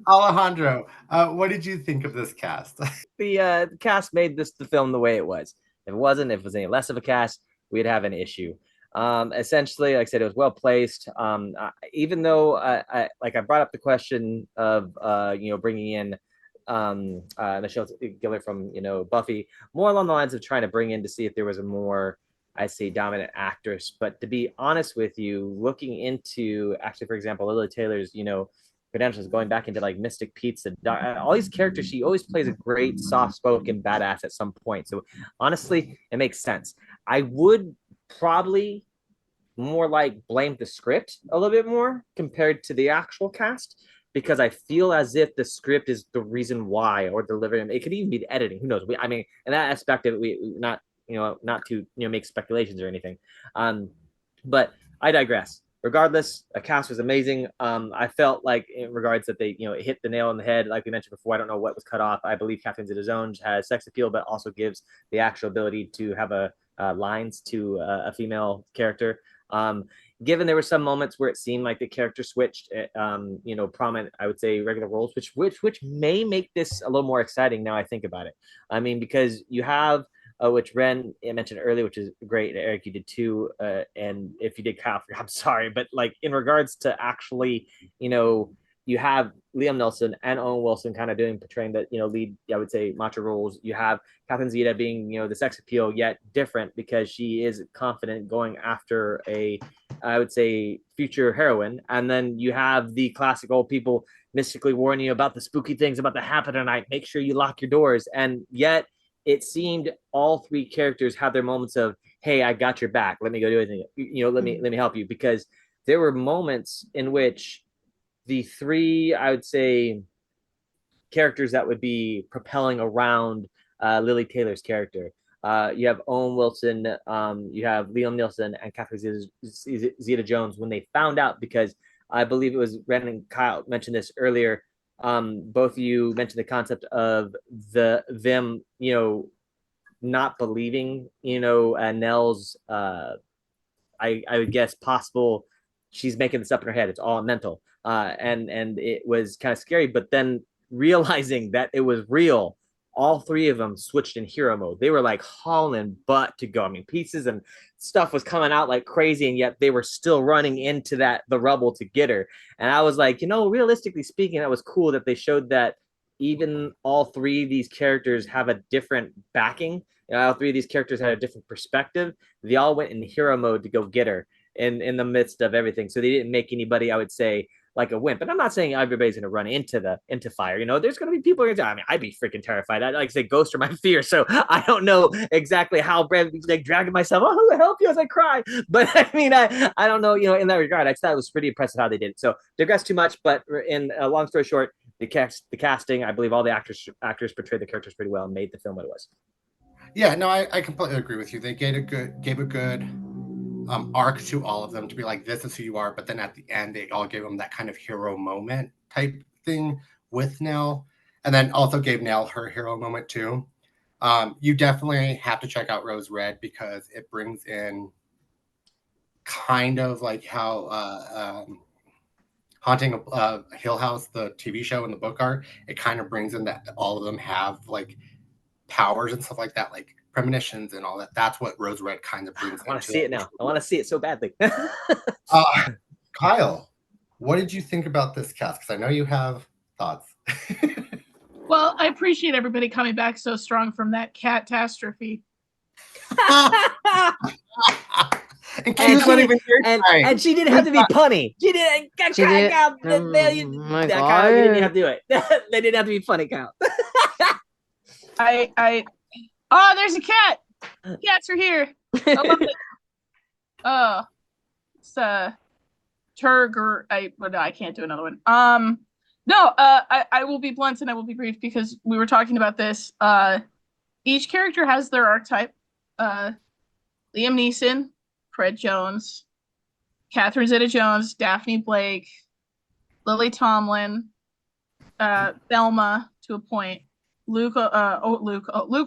Alejandro, what did you think of this cast? The cast made the film the way it was. If it was any less of a cast, we'd have an issue. Essentially, like I said, it was well placed. Even though I brought up the question of bringing in Michelle Gellar from Buffy, more along the lines of trying to bring in to see if there was a more, I say, dominant actress. But to be honest with you, looking into actually, for example, Lily Taylor's credentials, going back into like Mystic Pizza, all these characters, she always plays a great soft-spoken badass at some point. So honestly, it makes sense. I would probably more like blame the script a little bit more compared to the actual cast, because I feel as if the script is the reason why, or delivering. It could even be the editing. Who knows? I mean, in that aspect of it, we not to make speculations or anything. But I digress. Regardless, the cast was amazing. I felt like in regards that they, hit the nail on the head. Like we mentioned before, I don't know what was cut off. I believe Catherine Zeta-Jones has sex appeal, but also gives the actual ability to have lines to a female character. Given there were some moments where it seemed like the character switched, prominent, I would say, regular roles, which may make this a little more exciting now I think about it. I mean, because you have which Ren mentioned earlier, which is great. Eric, you did too, and if you did Kyle, I'm sorry, but like in regards to actually, you have Liam Neeson and Owen Wilson kind of portraying the lead, I would say, macho roles. You have Catherine Zeta being the sex appeal, yet different because she is confident going after I would say, future heroine. And then you have the classic old people mystically warning you about the spooky things about to happen tonight. Make sure you lock your doors. And yet it seemed all three characters have their moments of, hey, I got your back. Let me go do anything. Let me help you. Because there were moments in which the three, I would say, characters that would be propelling around Lily Taylor's character. You have Owen Wilson, you have Liam Neeson, and Catherine Zeta-Jones when they found out, because I believe it was Ren and Kyle mentioned this earlier. Both of you mentioned the concept of them, not believing, Nell's, I would guess possible, she's making this up in her head. It's all mental. And it was kind of scary, but then realizing that it was real, all three of them switched in hero mode. They were like hauling butt to go. I mean, pieces and stuff was coming out like crazy, and yet they were still running into the rubble to get her. And I was like, realistically speaking, that was cool that they showed that even all three of these characters have a different backing. All three of these characters had a different perspective. They all went in hero mode to go get her in the midst of everything. So they didn't make anybody, I would say, like a wimp. And I'm not saying everybody's going to run into fire. There's going to be people who I mean, I'd be freaking terrified. I'd like to say ghosts are my fear. So I don't know exactly how brave, like dragging myself, oh, who help you as I cry. But I mean, I don't know, in that regard, I thought it was pretty impressive how they did it. So digress too much, but in a long story short, the casting, I believe all the actors portrayed the characters pretty well and made the film what it was. Yeah, no, I completely agree with you. They gave a good arc to all of them to be like, this is who you are. But then at the end, they all gave them that kind of hero moment type thing with Nell, and then also gave Nell her hero moment too. You definitely have to check out Rose Red, because it brings in kind of like how Haunting of Hill House, the TV show and the book art, it kind of brings in that all of them have like powers and stuff like that, like premonitions and all that. That's what Rose Red kind of brings. I want to see it now. I want to see it so badly. Kyle, what did you think about this cast? Because I know you have thoughts. Well, I appreciate everybody coming back so strong from that catastrophe. And she didn't have to be punny. She didn't. She did. Kyle, Oh my God. Kyle, you didn't have to do it. They didn't have to be funny, Kyle. Oh, there's a cat. Cats are here. I love it. Oh, it's Turger. I can't do another one. I will be blunt and I will be brief because we were talking about this. Each character has their archetype. Liam Neeson, Fred Jones, Catherine Zeta-Jones, Daphne Blake, Lily Tomlin, Thelma to a point, Luke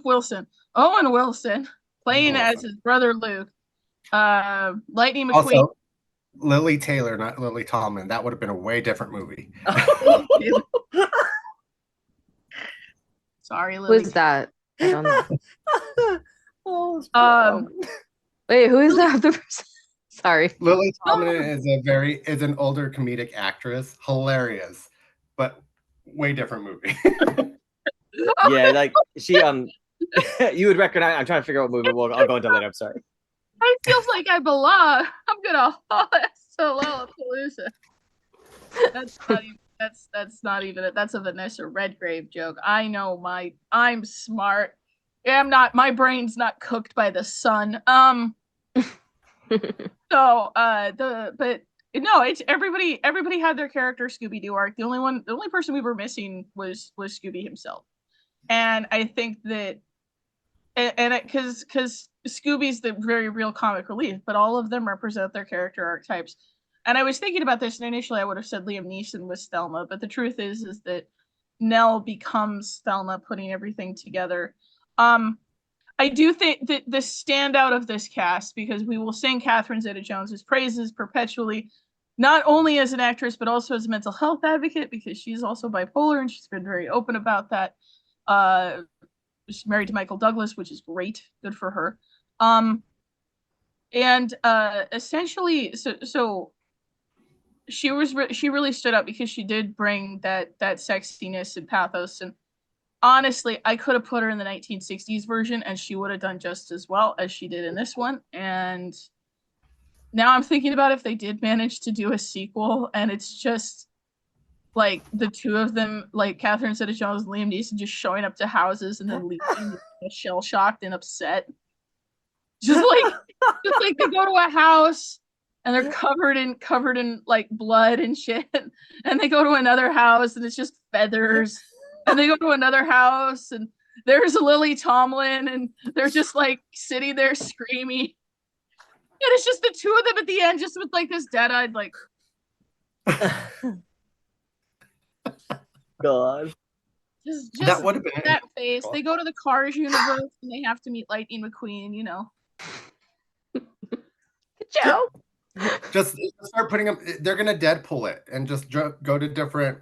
Wilson, Owen Wilson, playing as his brother Luke, Lightning McQueen. Also, Lily Taylor, not Lily Tomlin. That would have been a way different movie. Sorry, Lily. Who's that? I don't know. Wait, who is that other person? Sorry. Lily Tomlin is an older comedic actress. Hilarious, but way different movie. Yeah, like she you would recognize. I'm trying to figure out what movie. I'll go into later. I'm sorry. It feels like I belong. I'm gonna that's Lollapalooza. That's not even it. That's a Vanessa Redgrave joke. I know I'm smart. Yeah, I'm not. My brain's not cooked by the sun. It's everybody. Everybody had their character Scooby-Doo arc. The only person we were missing was Scooby himself, and I think that, because Scooby's the very real comic relief, but all of them represent their character archetypes. And I was thinking about this, and initially I would have said Liam Neeson was Thelma, but the truth is that Nell becomes Thelma, putting everything together. I do think that the standout of this cast, because we will sing Catherine Zeta-Jones' praises perpetually, not only as an actress, but also as a mental health advocate, because she's also bipolar, and she's been very open about that. She's married to Michael Douglas, which is great. Good for her. Essentially, so she really stood up because she did bring that sexiness and pathos. And honestly, I could have put her in the 1960s version and she would have done just as well as she did in this one. And now I'm thinking about if they did manage to do a sequel and it's just like the two of them, like Catherine Zeta-Jones and Liam Neeson, just showing up to houses and then leaving shell shocked and upset. Just like they go to a house and they're covered in like blood and shit, and they go to another house and it's just feathers, and they go to another house and there's Lily Tomlin and they're just like sitting there screaming, and it's just the two of them at the end, just with like this dead-eyed like. God. Just that would have been that face. They go to the Cars universe and they have to meet Lightning McQueen, you know. Joe. Just start putting them. They're gonna Deadpool it and just go to different.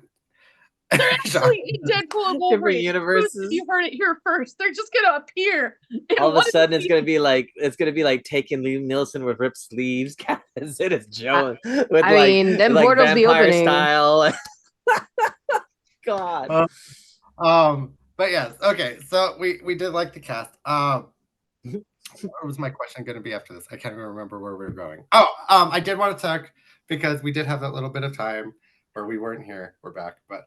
They're actually in Deadpool and Wolverine. Different universes. You heard it here first. They're just gonna appear. All of a sudden, it's gonna be like taking Liam Neeson with ripped sleeves, Zeta-Jones with them portals be opening. Style. God. But yes, okay. So we did like the cast. What was my question going to be after this? I can't even remember where we were going. I did want to talk because we did have that little bit of time where we weren't here. We're back, but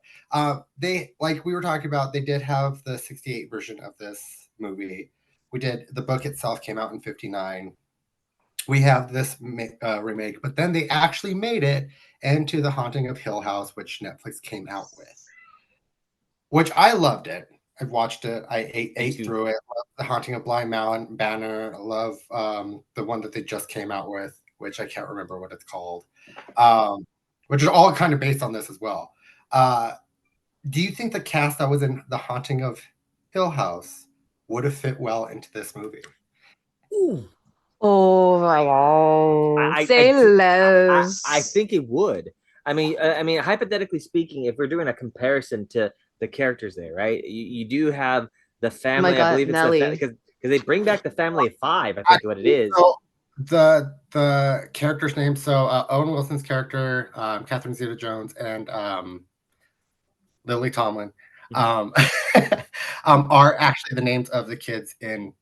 they, like we were talking about, they did have the 68 version of this movie. We did, the book itself came out in 59. We have this remake, but then they actually made it into The Haunting of Hill House, which Netflix came out with, which I loved it. I've watched it. I ate through it. I love The Haunting of Bly Manor. I love the one that they just came out with, which I can't remember what it's called, which are all kind of based on this as well. Do you think the cast that was in The Haunting of Hill House would have fit well into this movie? Ooh. Oh my God. Say less. I think it would. I mean, hypothetically speaking, if we're doing a comparison to the characters there, right? You do have the family. God, I believe it's Nelly. because they bring back the family of 5. I think what it is. So the characters' names. So Owen Wilson's character, Catherine Zeta-Jones, and Lily Tomlin are actually the names of the kids in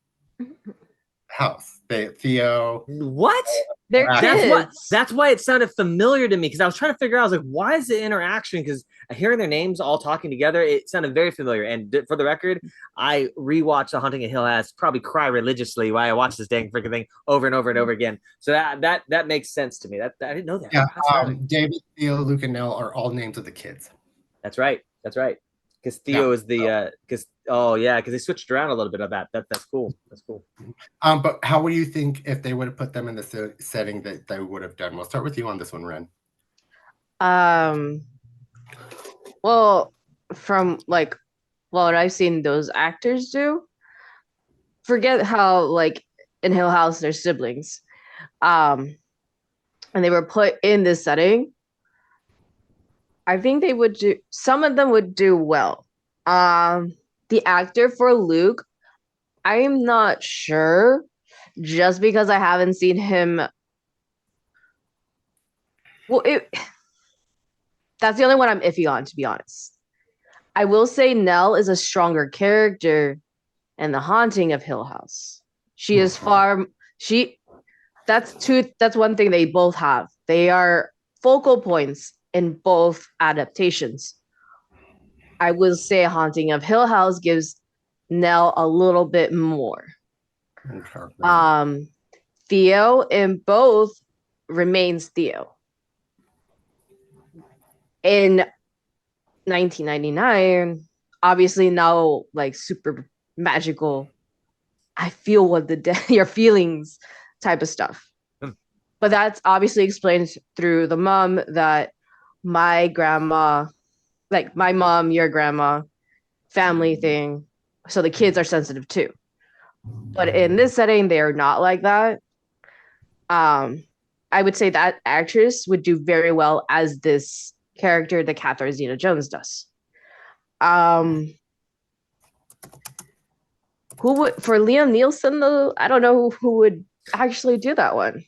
House. Theo. What? They're kids. That's why it sounded familiar to me, because I was trying to figure out. I was like, why is the interaction? Because hearing their names all talking together, it sounded very familiar. And for the record, I rewatched The Haunting of Hill House, probably cry religiously while I watch this dang freaking thing over and over and over again. So that makes sense to me. That I didn't know that. Yeah, David, Theo, Luke, and Nell are all names of the kids. That's right. Because Theo is the because they switched around a little bit of that. That's cool. That's cool. But how would you think if they would have put them in the setting that they would have done? We'll start with you on this one, Ren. Well, from like what I've seen those actors do, forget how like in Hill House they're siblings, and they were put in this setting. I think they would do. Some of them would do well. The actor for Luke, I am not sure, just because I haven't seen him. Well, that's the only one I'm iffy on, to be honest. I will say Nell is a stronger character in The Haunting of Hill House. She is that's one thing they both have. They are focal points in both adaptations. I will say Haunting of Hill House gives Nell a little bit more. Theo in both remains Theo. In 1999, obviously now like super magical, I feel what your feelings type of stuff. But that's obviously explained through the mom that my grandma, like my mom, your grandma, family thing. So the kids are sensitive too. But in this setting, they are not like that. I would say that actress would do very well as this character that Catherine Zeta-Jones does. Who would for Liam Neeson though? I don't know who would actually do that one.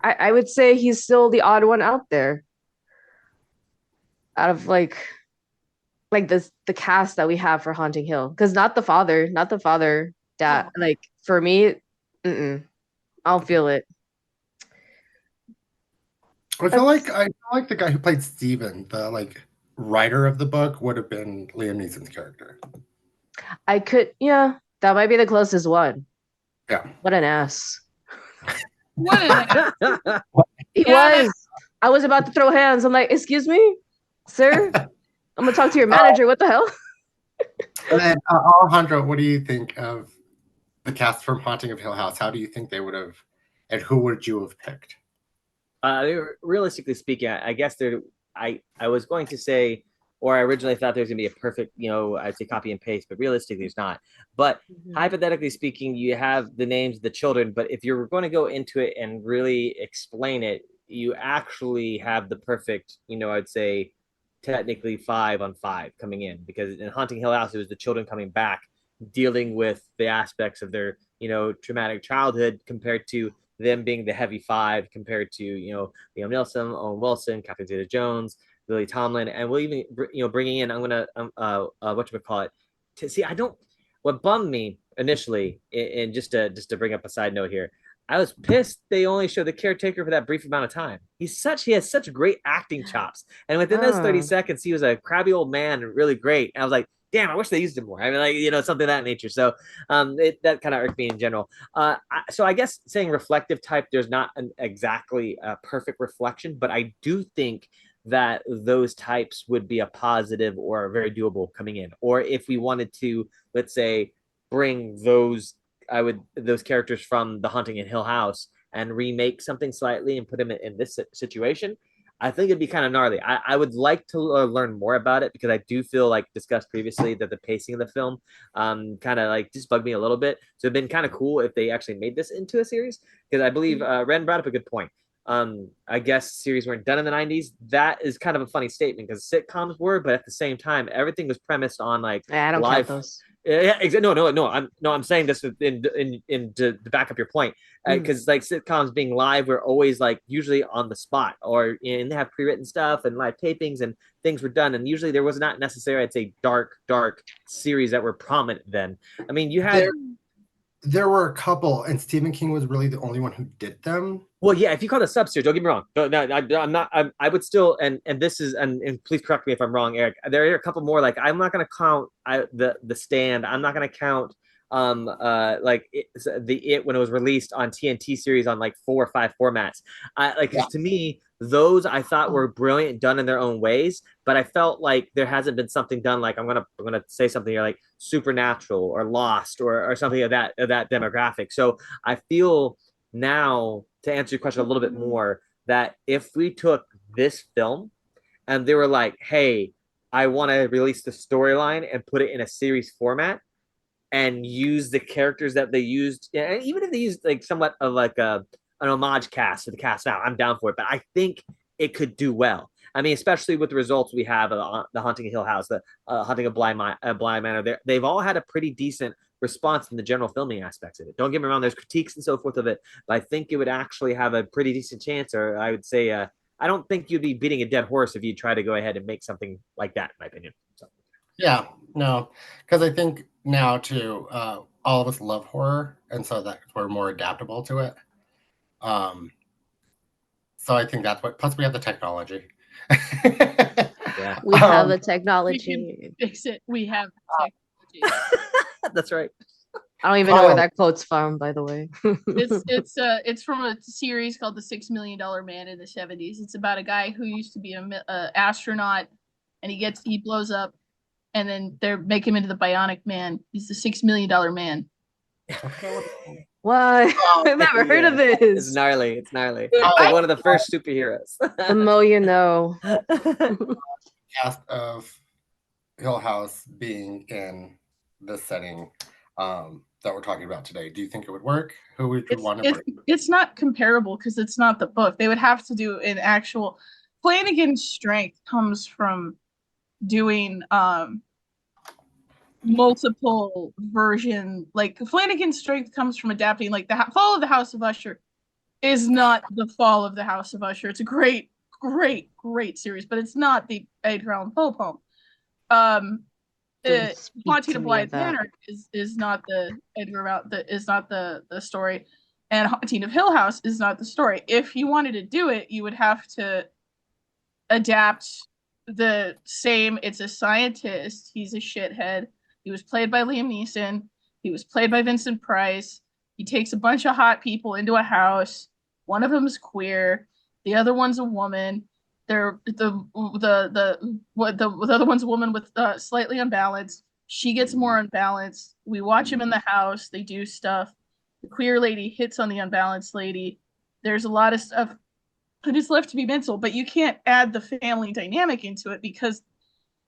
I would say he's still the odd one out there. Out of like the cast that we have for Haunting Hill, because not the father, dad. Like for me, I don't feel it. I feel like the guy who played Steven, the like writer of the book, would have been Liam Neeson's character. That might be the closest one. Yeah. What an ass. What an ass. He was. I was about to throw hands. I'm like, excuse me, sir? I'm gonna talk to your manager. What the hell? And then, Alejandro, what do you think of the cast from Haunting of Hill House? How do you think they would have, and who would you have picked? Realistically speaking, I guess I was going to say, or I originally thought there was going to be a perfect, I'd say copy and paste, but realistically it's not. But hypothetically speaking, you have the names of the children, but if you're going to go into it and really explain it, you actually have the perfect, I'd say technically 5 on 5 coming in, because in Haunting Hill House, it was the children coming back, dealing with the aspects of their, traumatic childhood compared to them being the heavy 5 compared to, Liam Neeson, Owen Wilson, Catherine Zeta-Jones, Lily Tomlin, and we'll even, bringing in, I'm going to, whatchamacallit, to see, what bummed me initially, and just to bring up a side note here, I was pissed they only showed the caretaker for that brief amount of time. He has such great acting chops. And within those 30 seconds, he was a crabby old man and really great. And I was like, damn, I wish they used him more. I mean, something of that nature. So that kind of irked me in general. So I guess saying reflective type, there's not exactly a perfect reflection, but I do think that those types would be a positive or very doable coming in. Or if we wanted to, let's say, bring those characters from The Haunting in Hill House and remake something slightly and put them in this situation, I think it'd be kind of gnarly. I would like to learn more about it, because I do feel like discussed previously that the pacing of the film kind of like just bugged me a little bit. So it'd been kind of cool if they actually made this into a series, because I believe Ren brought up a good point. I guess series weren't done in the 90s. That is kind of a funny statement because sitcoms were, but at the same time, everything was premised on like I don't count those. Yeah, exactly. No. I'm saying this to back up your point, because like sitcoms being live, we're always like usually on the spot, or and they have pre-written stuff and live tapings and things were done, and usually there was not necessarily, I'd say, dark series that were prominent then. I mean, you had. There were a couple, and Stephen King was really the only one who did them. Well, yeah, if you call it a sub-series, don't get me wrong. No, I'm not. I would still, and this is, and please correct me if I'm wrong, Eric. There are a couple more. Like, I'm not going to count the Stand. I'm not going to count like it when it was released on TNT series on like 4 or 5 formats. To me, those I thought were brilliant, done in their own ways. But I felt like there hasn't been something done. Like I'm gonna say something here, like Supernatural or Lost or something of that demographic. So I feel now, to answer your question a little bit more, that if we took this film and they were like, hey, I want to release the storyline and put it in a series format and use the characters that they used, and even if they used like somewhat of like an homage cast to the cast now, I'm down for it. But I think it could do well. I mean, especially with the results we have, the Haunting of Hill House, the Haunting of Bly Manor, they've all had a pretty decent response in the general filming aspects of it. Don't get me wrong, there's critiques and so forth of it, but I think it would actually have a pretty decent chance, or I would say, I don't think you'd be beating a dead horse if you try to go ahead and make something like that, in my opinion. So. Yeah, no, because I think now too, all of us love horror, and so that we're more adaptable to it. So I think that's what. Plus, we have the technology. Yeah, we have the technology. We can fix it. We have technology. That's right. I don't even know where that quote's from, by the way. It's from a series called The $6 Million Man in the 70s. It's about a guy who used to be an astronaut, and he blows up, and then they make him into the Bionic Man. He's the $6 Million Man. What? I've never heard of this. It's gnarly. It's like one of the first superheroes. The more you know. Cast of Hill House being in this setting that we're talking about today, do you think it would work? Who would you want to work? It's not comparable because it's not the book. They would have to do an actual. Flanagan's strength comes from doing multiple version. Like Flanagan's strength comes from adapting. Like the Fall of the House of Usher is not the Fall of the House of Usher. It's a great series, but it's not the Edgar Allan Poe poem. Haunting of Bly Manor is not the is not the story, and Haunting of Hill House is not the story. If you wanted to do it, you would have to adapt the same. It's a scientist. He's a shithead. He was played by Liam Neeson. He was played by Vincent Price. He takes a bunch of hot people into a house. One of them is queer. The other one's a woman. The other one's a woman with slightly unbalanced. She gets more unbalanced. We watch him in the house. They do stuff. The queer lady hits on the unbalanced lady. There's a lot of stuff that is left to be mental, but you can't add the family dynamic into it because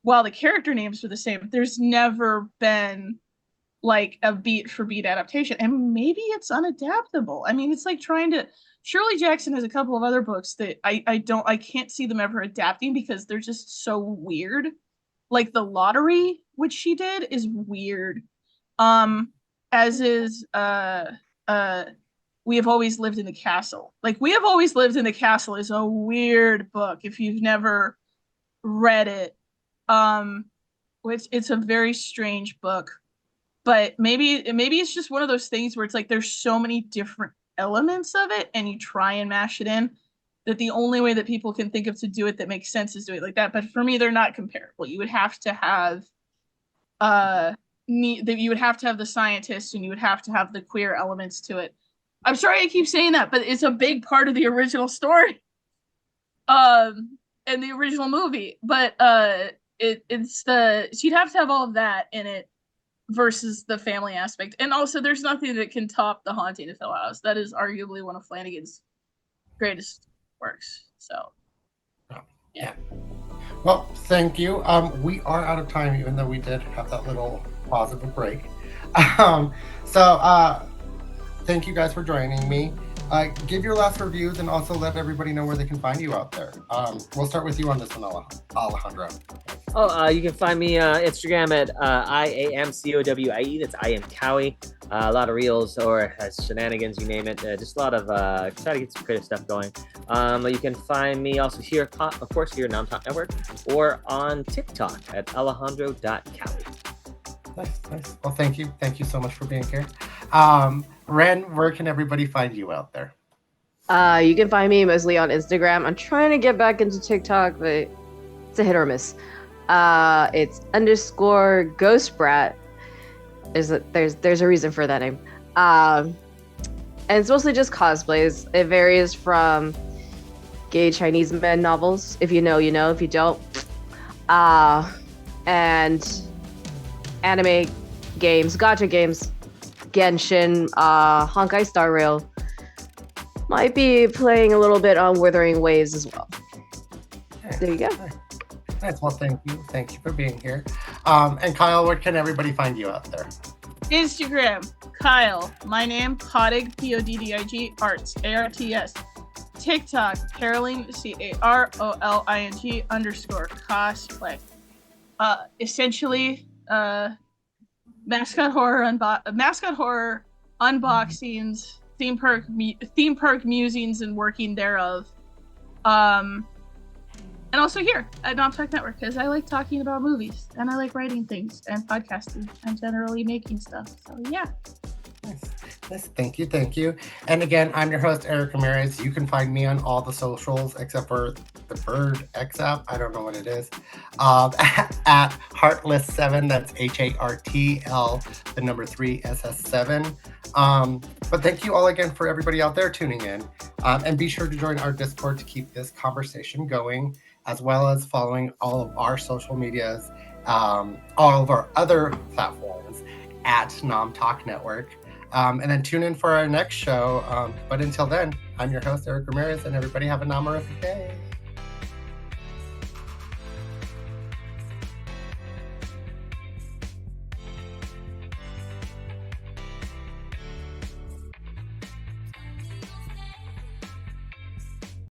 while the character names are the same, there's never been like a beat for beat adaptation, and maybe it's unadaptable. I mean, it's like trying to. Shirley Jackson has a couple of other books that I can't see them ever adapting because they're just so weird. Like The Lottery, which she did, is weird. As is We Have Always Lived in the Castle. Like We Have Always Lived in the Castle is a weird book if you've never read it. It's a very strange book. But maybe it's just one of those things where it's like there's so many different elements of it and you try and mash it in that the only way that people can think of to do it that makes sense is do it like that. But for me, they're not comparable. You would have to have you would have to have the scientist and you would have to have the queer elements to it. I'm sorry I keep saying that, but it's a big part of the original story and the original movie. But you'd have to have all of that in it versus the family aspect. And also there's nothing that can top The Haunting of Hill House. That is arguably one of Flanagan's greatest works. So yeah. Well, thank you. We are out of time, even though we did have that little pause of a break. So thank you guys for joining me. Give your last reviews and also let everybody know where they can find you out there. We'll start with you on this one, Alejandro. You can find me Instagram at IAMCOWIE. That's I am Cowie. A lot of reels or shenanigans, you name it. Just a lot of try to get some creative stuff going. You can find me also here, of course, here at Nom Talk Network, or on TikTok at alejandro.cowie. Nice. Well, thank you so much for being here. Ren, where can everybody find you out there? You can find me mostly on Instagram. I'm trying to get back into TikTok, but it's a hit or miss. It's _ghostbrat. There's a reason for that name. And it's mostly just cosplays. It varies from gay Chinese men novels. If you know, you know. If you don't, and anime games, gacha games, Genshin, Honkai Star Rail. Might be playing a little bit on Wuthering Waves as well. There you go. Nice. Well, thank you for being here. And Kyle, where can everybody find you out there? Instagram, Kyle, my name, Poddig, Poddig, Arts, ARTS. TikTok, Caroling, CAROLING _cosplay. Essentially, mascot horror unboxings, theme park musings and working thereof. And also here at Nom Talk Network, because I like talking about movies and I like writing things and podcasting and generally making stuff. So yeah. Nice. Thank you. And again, I'm your host, Erric Ramirez. You can find me on all the socials except for the Bird X app. I don't know what it is. At Heartless7. That's HARTL, the number 3 SS7. But thank you all again for everybody out there tuning in. And be sure to join our Discord to keep this conversation going, as well as following all of our social medias, all of our other platforms at Nom Talk Network. And then tune in for our next show. But until then, I'm your host, Erric Ramirez, and everybody have a nomorific day.